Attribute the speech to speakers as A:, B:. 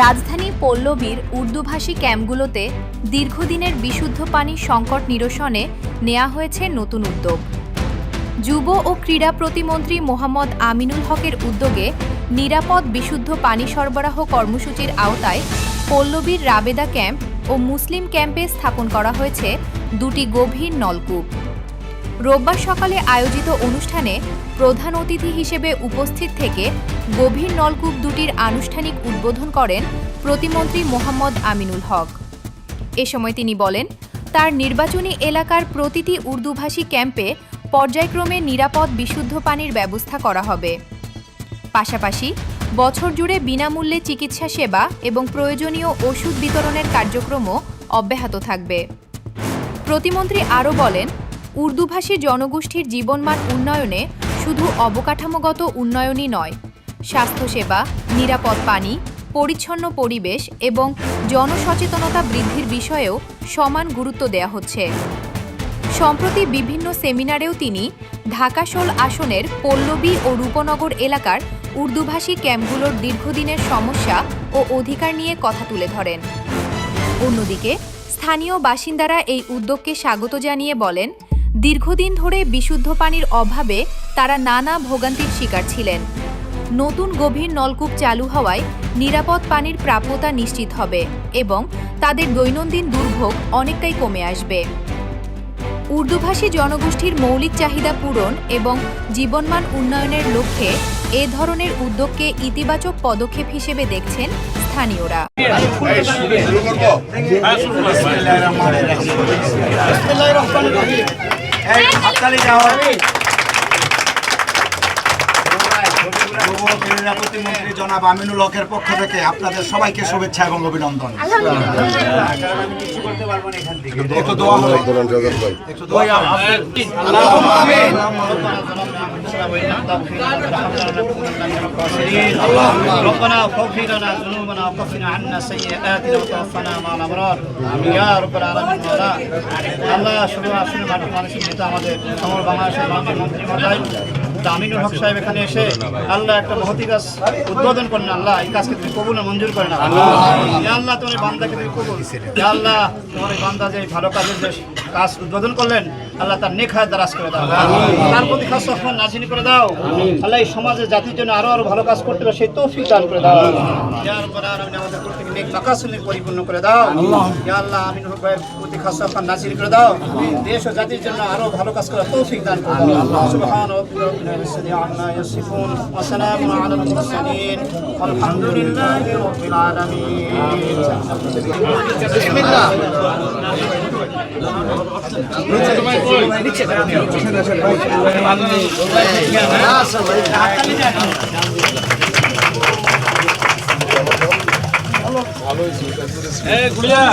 A: রাজধানী পল্লবীর উর্দুভাষী ক্যাম্পগুলোতে দীর্ঘদিনের বিশুদ্ধ পানির সংকট নিরসনে নেওয়া হয়েছে নতুন উদ্যোগ। যুব ও ক্রীড়া প্রতিমন্ত্রী মোহাম্মদ আমিনুল হকের উদ্যোগে নিরাপদ বিশুদ্ধ পানি সরবরাহ কর্মসূচির আওতায় পল্লবীর রাবেদা ক্যাম্প ও মুসলিম ক্যাম্পে স্থাপন করা হয়েছে দুটি গভীর নলকূপ। রোববার সকালে আয়োজিত অনুষ্ঠানে প্রধান অতিথি হিসেবে উপস্থিত থেকে গভীর নলকূপ দুটির আনুষ্ঠানিক উদ্বোধন করেন প্রতিমন্ত্রী মোহাম্মদ আমিনুল হক। এ সময় তিনি বলেন, তার নির্বাচনী এলাকার প্রতিটি উর্দুভাষী ক্যাম্পে পর্যায়ক্রমে নিরাপদ বিশুদ্ধ পানির ব্যবস্থা করা হবে। পাশাপাশি বছর জুড়ে বিনামূল্যে চিকিৎসা সেবা এবং প্রয়োজনীয় ওষুধ বিতরণের কার্যক্রমও অব্যাহত থাকবে। প্রতিমন্ত্রী আরও বলেন, উর্দুভাষী জনগোষ্ঠীর জীবনমান উন্নয়নে শুধু অবকাঠামোগত উন্নয়নই নয়, স্বাস্থ্যসেবা, নিরাপদ পানি, পরিচ্ছন্ন পরিবেশ এবং জনসচেতনতা বৃদ্ধির বিষয়েও সমান গুরুত্ব দেওয়া হচ্ছে। সম্প্রতি বিভিন্ন সেমিনারেও তিনি ঢাকা ১৬ আসনের পল্লবী ও রূপনগর এলাকার উর্দুভাষী ক্যাম্পগুলোর দীর্ঘদিনের সমস্যা ও অধিকার নিয়ে কথা তুলে ধরেন। অন্যদিকে স্থানীয় বাসিন্দারা এই উদ্যোগকে স্বাগত জানিয়ে বলেন, দীর্ঘদিন ধরে বিশুদ্ধ পানির অভাবে তারা নানা ভোগান্তির শিকার ছিলেন। নতুন গভীর নলকূপ চালু হওয়ায় নিরাপদ পানির প্রাপ্যতা নিশ্চিত হবে এবং তাদের দৈনন্দিন দুর্ভোগ অনেকটাই কমে আসবে। উর্দুভাষী জনগোষ্ঠীর মৌলিক চাহিদা পূরণ এবং জীবনমান উন্নয়নের লক্ষ্যে এ ধরনের উদ্যোগকে ইতিবাচক পদক্ষেপ হিসেবে দেখছেন স্থানীয়রা।
B: প্রতিমন্ত্রী জনাব আমিনুল হকের পক্ষ থেকে আপনাদের সবাইকে শুভেচ্ছা এবং অভিনন্দন।
C: ربنا اغفر لنا ذنوبنا وكفر عنا سيئاتنا وتوفنا مع الابرار يا رب العالمين। আল্লাহ শুধু আসলে মানুষের নেতা আমাদের সমর বাংলাদেশের মন্ত্রী মহোদয় আমিনুল হক সাহেব এখানে এসে আল্লাহ একটা মহতি কাজ উদ্বোধন করেন। আল্লাহ এই কাজকে তুমি কবুল মঞ্জুর করেন। আল্লাহ তোমার বান্দাকে তুমি কবুল, আল্লাহ তোমার এই বান্দা যে ভালো কাজের যে কাজ উদ্বোধন করলেন, আল্লাহ তার নেক হায়াত দারাজ করে দাও, তার প্রতি খাস রহমান নাজিল করে দাও। আল্লাহ এই সমাজে জাতির জন্য আরো ভালো কাজ করতে হবে সেই তৌফিক দান করে দাও। ইয়া রাব্বাল আলামিন আমাদের প্রত্যেক নেক মাকাসিদ পরিপূর্ণ করে দাও। ইয়া আল্লাহ আমিনুল হক ভাইয়ের প্রতি খাস রহমান নাজিল করে দাও, দেশ ও জাতির জন্য আরো ভালো কাজ করার তৌফিক দান করে দাও। সুবহান রাব্বিকা عما يصفون وسلام على المرسلين والحمد لله رب العالمين। بسم الله গুড়িয়া